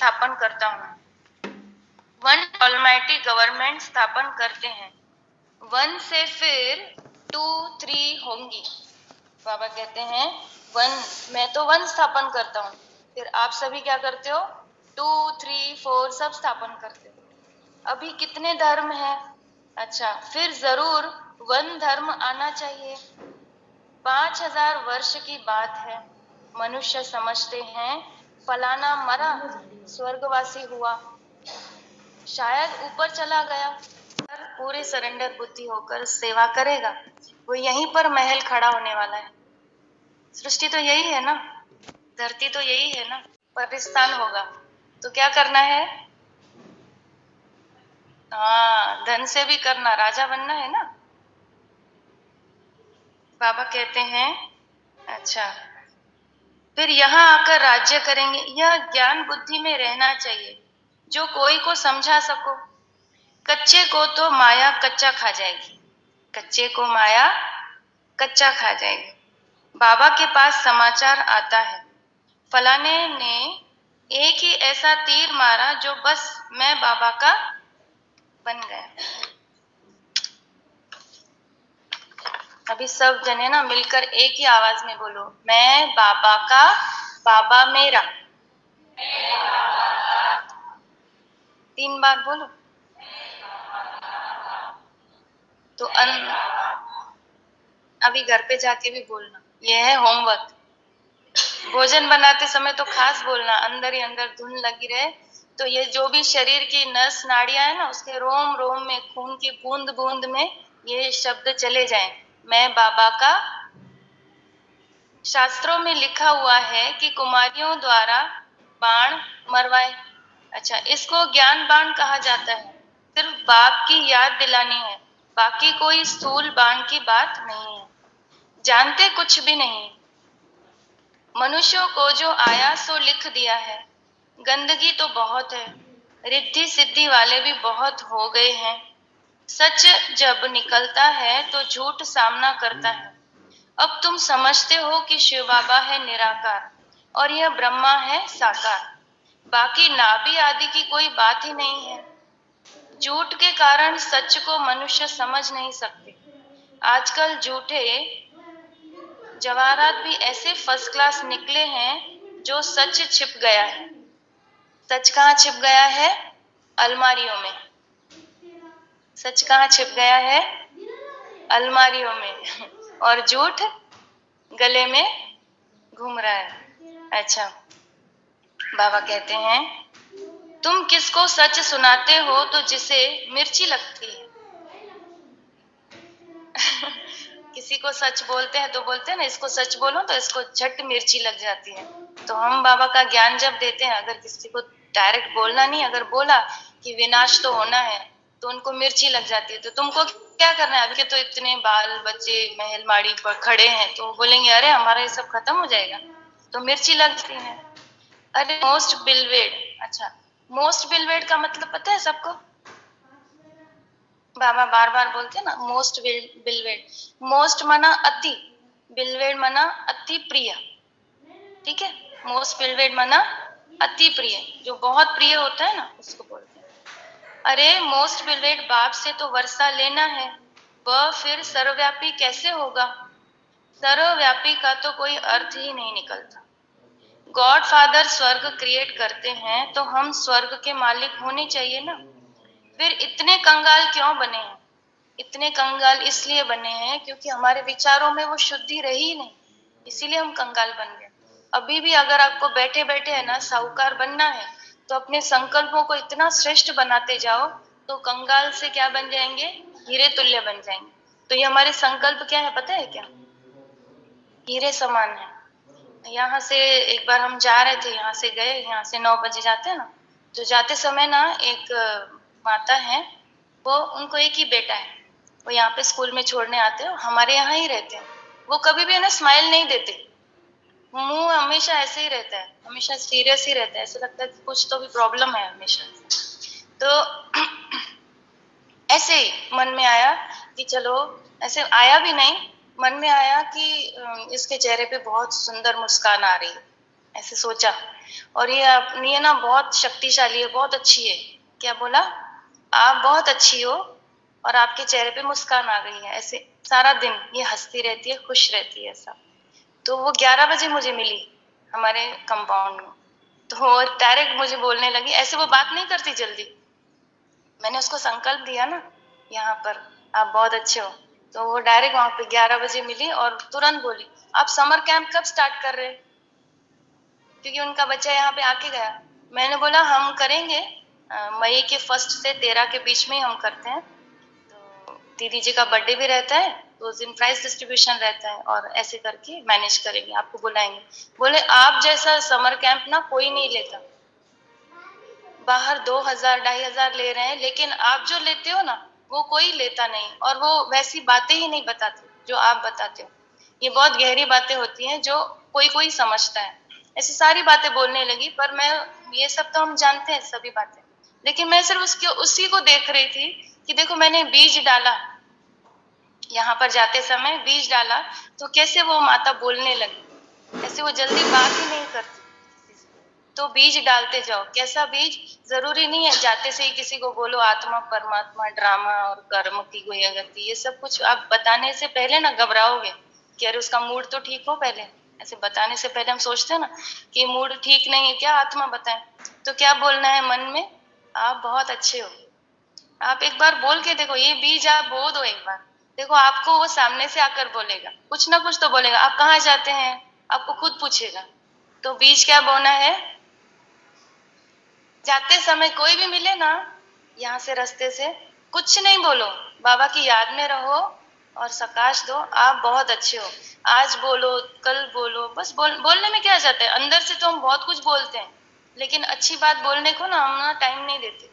स्थापन करता हूँ। वन ऑलमाइटी गवर्नमेंट स्थापन करते हैं। वन से फिर 2, 3 होंगी। बाबा कहते हैं वन, मैं तो वन स्थापन करता हूँ, फिर आप सभी क्या करते हो? 2, 3, 4 सब स्थापन करते हो। अभी कितने धर्म हैं? अच्छा, फिर जरूर वन धर्म आना चाहिए। 5000 वर्ष की बात है। मनुष्य समझते हैं फलाना मरा, स्वर्गवासी हुआ, शायद ऊपर चला गया, पूरे सरेंडर बुद्धि होकर सेवा करेगा, वो यहीं पर महल खड़ा होने वाला है। सृष्टि तो यही है ना, धरती तो यही है ना, परिस्थान होगा तो क्या करना है? हाँ, धन से भी करना, राजा बनना है ना। बाबा कहते हैं अच्छा, फिर यहाँ आकर राज्य करेंगे। यह ज्ञान बुद्धि में रहना चाहिए, जो कोई को समझा सको। कच्चे को तो माया कच्चा खा जाएगी, कच्चे को माया कच्चा खा जाएगी। बाबा के पास समाचार आता है, फलाने ने एक ही ऐसा तीर मारा जो बस मैं बाबा का बन गया। अभी सब जने ना मिलकर एक ही आवाज में बोलो, मैं बाबा का, बाबा मेरा। 3 बार बोलो तो अभी घर पे जाके भी बोलना, यह है होमवर्क। भोजन बनाते समय तो खास बोलना, अंदर ही अंदर धुन लगी रहे, तो ये जो भी शरीर की नस नाड़ियां है ना, उसके रोम रोम में, खून की बूंद बूंद में ये शब्द चले जाएं, मैं बाबा का। शास्त्रों में लिखा हुआ है कि कुमारियों द्वारा बाण मरवाए। अच्छा, इसको ज्ञान बाण कहा जाता है। सिर्फ बाप की याद दिलानी है, बाकी कोई स्थूल बाण की बात नहीं है। जानते कुछ भी नहीं। मनुष्यों को जो आया सो लिख दिया है। गंदगी तो बहुत है, रिद्धि सिद्धि वाले भी बहुत हो गए हैं। सच जब निकलता है तो झूठ सामना करता है। अब तुम समझते हो कि शिव बाबा है निराकार और यह ब्रह्मा है साकार, बाकी नाभि आदि की कोई बात ही नहीं है। झूठ के कारण सच को मनुष्य समझ नहीं सकते। आजकल झूठे जवाहरात भी ऐसे फर्स्ट क्लास निकले हैं जो सच छिप गया है। सच कहाँ छिप गया है? अलमारियों में। सच कहाँ छिप गया है? अलमारियों में। और झूठ गले में घूम रहा है। अच्छा, बाबा कहते हैं तुम किसको सच सुनाते हो तो जिसे मिर्ची लगती है। किसी को सच बोलते हैं तो बोलते हैं ना, इसको सच बोलो तो इसको झट मिर्ची लग जाती है। तो हम बाबा का ज्ञान जब देते हैं, अगर किसी को डायरेक्ट बोलना नहीं, अगर बोला कि विनाश तो होना है तो उनको मिर्ची लग जाती है। तो तुमको क्या करना है? अभी के तो इतने बाल बच्चे महल माड़ी पर खड़े हैं, तो बोलेंगे अरे हमारा ये सब खत्म हो जाएगा, तो मिर्ची लगती है। अरे मोस्ट बिलवेड, अच्छा मोस्ट बिलवेड का मतलब पता है सबको? बाबा बार बार बोलते हैं ना, मोस्ट बिलवेड। मोस्ट माना अति, बिलवेड माना अति प्रिय। ठीक है, मोस्ट बिलवेड माना अति प्रिय, जो बहुत प्रिय होता है ना उसको बोलते हैं। अरे मोस्ट बिलवेड बाप से तो वर्षा लेना है, वह फिर सर्वव्यापी कैसे होगा? सर्वव्यापी का तो कोई अर्थ ही नहीं निकलता। गॉड फादर स्वर्ग क्रिएट करते हैं तो हम स्वर्ग के मालिक होने चाहिए ना। फिर इतने कंगाल क्यों बने हैं? इतने कंगाल इसलिए बने हैं क्योंकि हमारे विचारों में वो शुद्धि रही नहीं, इसीलिए हम कंगाल बन गए। अभी भी अगर आपको बैठे बैठे है ना साहूकार बनना है, तो अपने संकल्पों को इतना श्रेष्ठ बनाते जाओ, तो कंगाल से क्या बन जाएंगे? हीरे तुल्य बन जाएंगे। तो ये हमारे संकल्प क्या है पता है क्या? हीरे समान है। यहाँ से एक बार हम जा रहे थे, यहाँ से गए, यहाँ से 9 बजे जाते हैं ना, तो जाते समय ना एक माता है, वो उनको एक ही बेटा है, वो यहाँ पे स्कूल में छोड़ने आते हैं, हमारे यहाँ ही रहते हैं। वो कभी भी है ना स्माइल नहीं देते, मुंह हमेशा ऐसे ही रहता है, हमेशा सीरियस ही रहता है, ऐसा लगता है कि कुछ तो भी प्रॉब्लम है हमेशा। तो ऐसे ही मन में आया कि चलो, ऐसे आया भी नहीं, मन में आया कि इसके चेहरे पे बहुत सुंदर मुस्कान आ रही है, ऐसे सोचा। और ये ना बहुत शक्तिशाली है, बहुत अच्छी है। क्या बोला? आप बहुत अच्छी हो और आपके चेहरे पे मुस्कान आ गई है। ऐसे सारा दिन ये हंसती रहती है, खुश रहती है ऐसा। तो वो 11 बजे मुझे मिली हमारे कंपाउंड में, तो वो डायरेक्ट मुझे बोलने लगी। ऐसे वो बात नहीं करती जल्दी, मैंने उसको संकल्प दिया ना यहाँ पर आप बहुत अच्छे हो, तो वो डायरेक्ट वहां पे 11 बजे मिली और तुरंत बोली आप समर कैंप कब स्टार्ट कर रहे हैं, क्योंकि उनका बच्चा यहाँ पे आके गया। मैंने बोला हम करेंगे मई के 1 से 13 के बीच में हम करते हैं। तो दीदी जी का बर्थडे भी रहता है, तो उस दिन प्राइज डिस्ट्रीब्यूशन रहता है और ऐसे करके मैनेज करेंगे, आपको बुलाएंगे। बोले आप जैसा समर कैंप ना कोई नहीं लेता, बाहर 2000 2500 ले रहे हैं, लेकिन आप जो लेते हो ना वो कोई लेता नहीं, और वो वैसी बातें ही नहीं बताते जो आप बताते हो। ये बहुत गहरी बातें होती हैं जो कोई कोई समझता है। ऐसी सारी बातें बोलने लगी, पर मैं ये सब तो हम जानते हैं सभी बातें, लेकिन मैं सिर्फ उसी को देख रही थी कि देखो मैंने बीज डाला, यहाँ पर जाते समय बीज डाला, तो कैसे वो माता बोलने लगी। ऐसे वो जल्दी बात ही नहीं करती, तो बीज डालते जाओ। कैसा बीज? जरूरी नहीं है जाते से ही किसी को बोलो आत्मा परमात्मा ड्रामा और कर्म की कोई गति, ये सब कुछ आप बताने से पहले ना घबराओगे कि अरे उसका मूड तो ठीक हो पहले। ऐसे बताने से पहले हम सोचते हैं ना कि मूड ठीक नहीं है, क्या आत्मा बताए। तो क्या बोलना है मन में? आप बहुत अच्छे हो। आप एक बार बोल के देखो, ये बीज आप बो दो एक बार, देखो आपको वो सामने से आकर बोलेगा, कुछ ना कुछ तो बोलेगा। आप कहाँ जाते हैं आपको खुद पूछेगा। तो बीज क्या बोना है? जाते समय कोई भी मिले ना यहाँ से रास्ते से, कुछ नहीं बोलो, बाबा की याद में रहो और सकाश दो आप बहुत अच्छे हो। आज बोलो कल बोलो, बस बोलने में क्या जाता है। अंदर से तो हम बहुत कुछ बोलते हैं, लेकिन अच्छी बात बोलने को ना हम ना टाइम नहीं देते।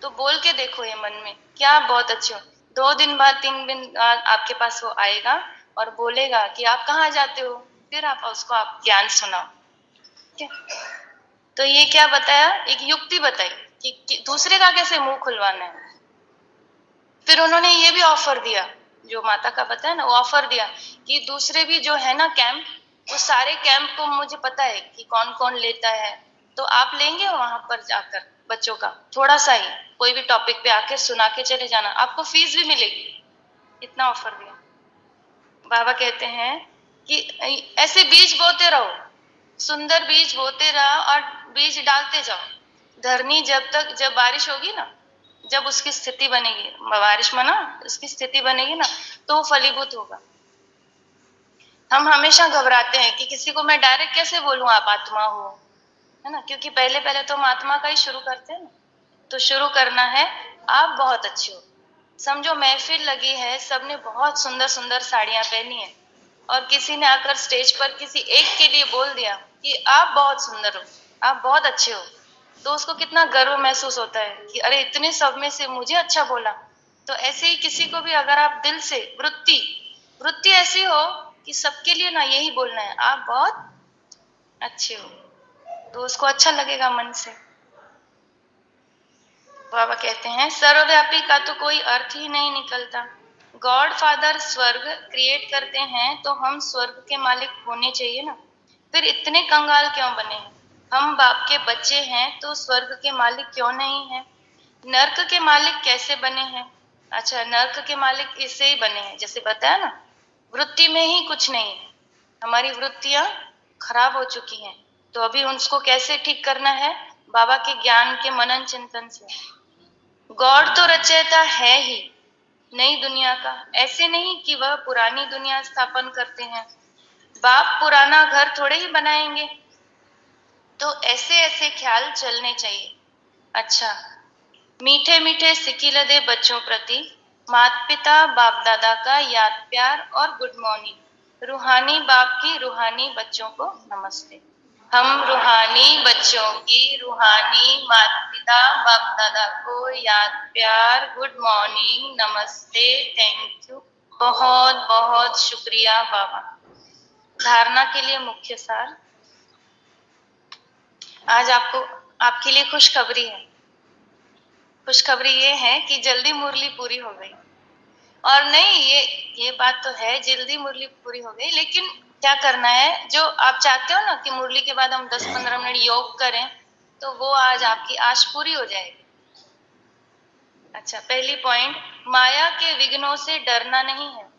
तो बोल के देखो ये मन में क्या आप बहुत अच्छे हो। 2 दिन बाद 3 दिन बाद आपके पास वो आएगा और बोलेगा कि आप कहाँ जाते हो, फिर आप उसको आप ज्ञान सुनाओ। ठीक है? तो ये क्या बताया, एक युक्ति बताई कि दूसरे का कैसे मुंह खुलवाना है। फिर उन्होंने ये भी ऑफर दिया, जो माता का बताया ना, वो ऑफर दिया कि दूसरे भी जो है ना कैंप, वो सारे कैंप को मुझे पता है कि कौन कौन लेता है, तो आप लेंगे वहां पर जाकर बच्चों का थोड़ा सा ही कोई भी टॉपिक पे आके सुना के चले जाना, आपको फीस भी मिलेगी। इतना ऑफर दिया। बाबा कहते हैं कि ऐसे बीज बोते रहो, सुंदर बीज बोते रहो और बीज डालते जाओ। धरनी जब बारिश होगी ना, जब उसकी स्थिति बनेगी, बारिश में ना उसकी स्थिति बनेगी ना, तो वो फलीभूत होगा। हम हमेशा घबराते हैं कि किसी को मैं डायरेक्ट कैसे बोलूं आप आत्मा हो, है ना, क्योंकि पहले पहले तो हम आत्मा का ही शुरू करते हैं ना। तो शुरू करना है आप बहुत अच्छे हो। समझो महफिल लगी है, सबने बहुत सुंदर सुंदर साड़ियां पहनी है, और किसी ने आकर स्टेज पर किसी एक के लिए बोल दिया कि आप बहुत सुंदर हो, आप बहुत अच्छे हो, तो उसको कितना गर्व महसूस होता है कि अरे इतने सब में से मुझे अच्छा बोला। तो ऐसे ही किसी को भी अगर आप दिल से वृत्ति वृत्ति ऐसी हो कि सबके लिए ना यही बोलना है आप बहुत अच्छे हो, तो उसको अच्छा लगेगा मन से। बाबा कहते हैं सर्वव्यापी का तो कोई अर्थ ही नहीं निकलता। गॉड फादर स्वर्ग क्रिएट करते हैं तो हम स्वर्ग के मालिक होने चाहिए ना, फिर इतने कंगाल क्यों बने हैं। हम बाप के बच्चे हैं तो स्वर्ग के मालिक क्यों नहीं है। नर्क के मालिक कैसे बने हैं? अच्छा, नर्क के मालिक इससे ही बने हैं, जैसे बताया ना, वृत्ति में ही कुछ नहीं है, हमारी वृत्तियां खराब हो चुकी हैं। तो अभी उसको कैसे ठीक करना है? बाबा के ज्ञान के मनन चिंतन से। गॉड तो रचयिता है ही नई दुनिया का, ऐसे नहीं कि वह पुरानी दुनिया स्थापन करते हैं। बाप पुराना घर थोड़े ही बनाएंगे, तो ऐसे ऐसे ख्याल चलने चाहिए। अच्छा, मीठे मीठे सिकिल दे बच्चों प्रति माता पिता बाप दादा का याद प्यार और गुड मॉर्निंग। रूहानी बाप की रूहानी बच्चों को नमस्ते। हम रूहानी बच्चों की रूहानी माता पिता बाप दादा को याद प्यार गुड मॉर्निंग नमस्ते थैंक यू, बहुत बहुत शुक्रिया बाबा। धारणा के लिए मुख्य सार। आज आपके लिए खुशखबरी है। खुशखबरी ये है कि जल्दी मुरली पूरी हो गई। और नहीं, ये बात तो है जल्दी मुरली पूरी हो गई, लेकिन क्या करना है, जो आप चाहते हो ना कि मुरली के बाद हम 10-15 मिनट योग करें, तो वो आज आपकी आश पूरी हो जाएगी। अच्छा, पहली पॉइंट, माया के विघ्नों से डरना नहीं है।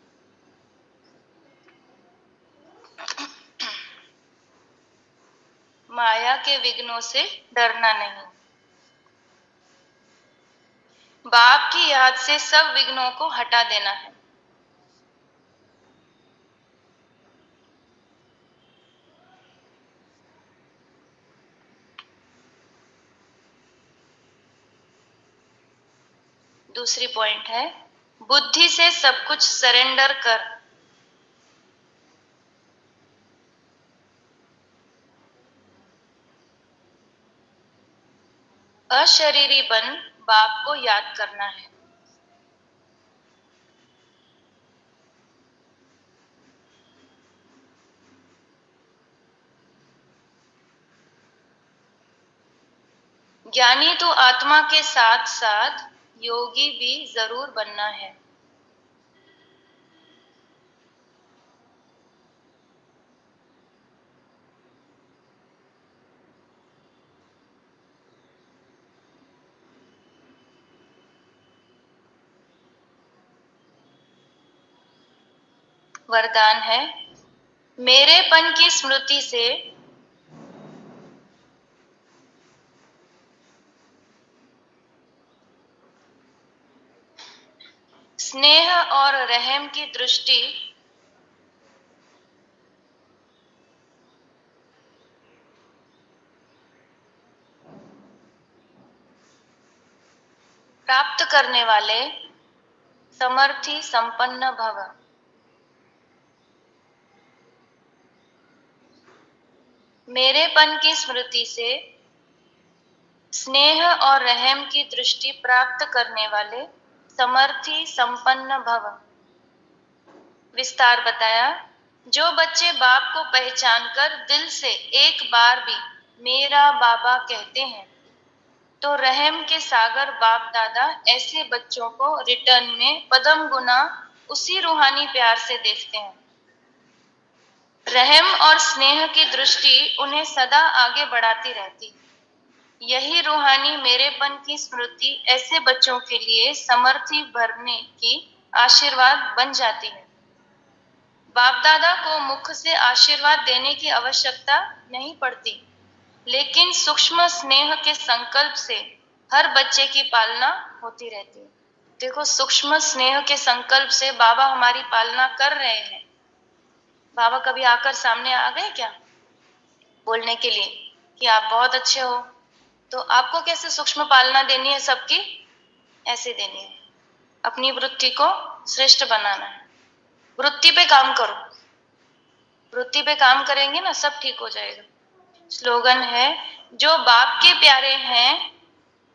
माया के विघ्नों से डरना नहीं। बाप की याद से सब विघ्नों को हटा देना है। दूसरी पॉइंट है, बुद्धि से सब कुछ सरेंडर कर। अशरीरी बन बाप को याद करना है। ज्ञानी तो आत्मा के साथ साथ योगी भी जरूर बनना है। वरदान है, मेरेपन की स्मृति से स्नेह और रहम की दृष्टि प्राप्त करने वाले समर्थी संपन्न भव। मेरेपन की स्मृति से स्नेह और रहम की दृष्टि प्राप्त करने वाले समर्थी संपन्न भव। विस्तार बताया, जो बच्चे बाप को पहचान कर दिल से एक बार भी मेरा बाबा कहते हैं, तो रहम के सागर बाप दादा ऐसे बच्चों को रिटर्न में पदम गुना उसी रूहानी प्यार से देखते हैं। रहम और स्नेह की दृष्टि उन्हें सदा आगे बढ़ाती रहती। यही रूहानी मेरेपन की स्मृति ऐसे बच्चों के लिए समर्थी भरने की आशीर्वाद बन जाती है। बाप दादा को मुख से आशीर्वाद देने की आवश्यकता नहीं पड़ती, लेकिन सूक्ष्म स्नेह के संकल्प से हर बच्चे की पालना होती रहती है। देखो, सूक्ष्म स्नेह के संकल्प से बाबा हमारी पालना कर रहे हैं। बाबा कभी आकर सामने आ गए क्या बोलने के लिए कि आप बहुत अच्छे हो? तो आपको कैसे सूक्ष्म पालना देनी है सबकी? ऐसे देनी है। अपनी वृत्ति को श्रेष्ठ बनाना है। वृत्ति पे काम करो। वृत्ति पे काम करेंगे ना, सब ठीक हो जाएगा। स्लोगन है, जो बाप के प्यारे हैं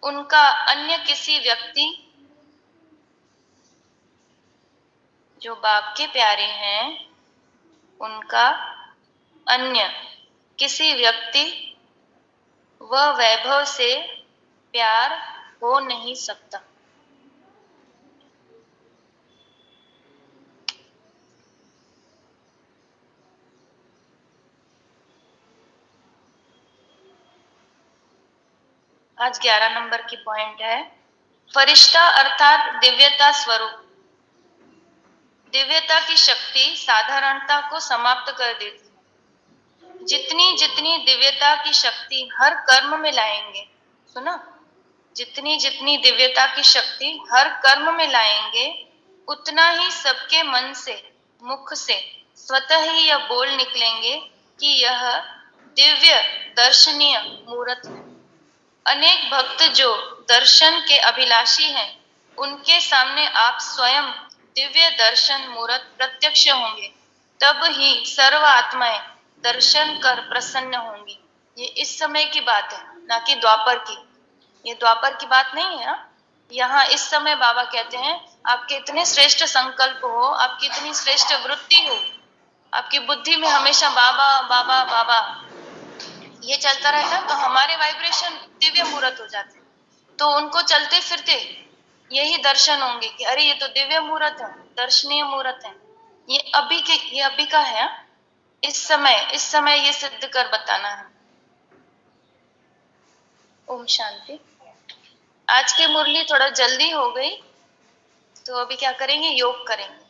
उनका अन्य किसी व्यक्ति जो बाप के प्यारे हैं उनका अन्य किसी व्यक्ति व वैभव से प्यार हो नहीं सकता। आज 11 नंबर की पॉइंट है, फरिश्ता अर्थात दिव्यता स्वरूप। दिव्यता की शक्ति साधारणता को समाप्त कर देती है। जितनी जितनी दिव्यता की शक्ति हर कर्म में लाएंगे, सुना, जितनी जितनी दिव्यता की शक्ति हर कर्म में लाएंगे, उतना ही सबके मन से, मुख से स्वतः ही यह बोल निकलेंगे कि यह दिव्य दर्शनीय मूर्त है। अनेक भक्त जो दर्शन के अभिलाषी हैं, उनके सामने आप स्वयं दिव्य दर्शन मूर्त प्रत्यक्ष होंगे, तब ही सर्व आत्माएं दर्शन कर प्रसन्न होंगी। ये इस समय की बात है, ना कि द्वापर की। ये द्वापर की बात नहीं है। यहाँ इस समय बाबा कहते हैं, आपके इतने श्रेष्ठ संकल्प हो, आपकी इतनी श्रेष्ठ वृत्ति हो, आपकी बुद्धि में हमेशा बाबा बाबा बाबा ये चलता रहता है, तो हमारे वाइब्रेशन दिव्य मूर्त हो जाते हैं। तो उनको चलते फिरते यही दर्शन होंगे कि अरे ये तो दिव्य मूर्त है, दर्शनीय मूर्त है। ये अभी का है। इस समय ये सिद्ध कर बताना है। ओम शांति। आज की मुरली थोड़ा जल्दी हो गई, तो अभी क्या करेंगे, योग करेंगे।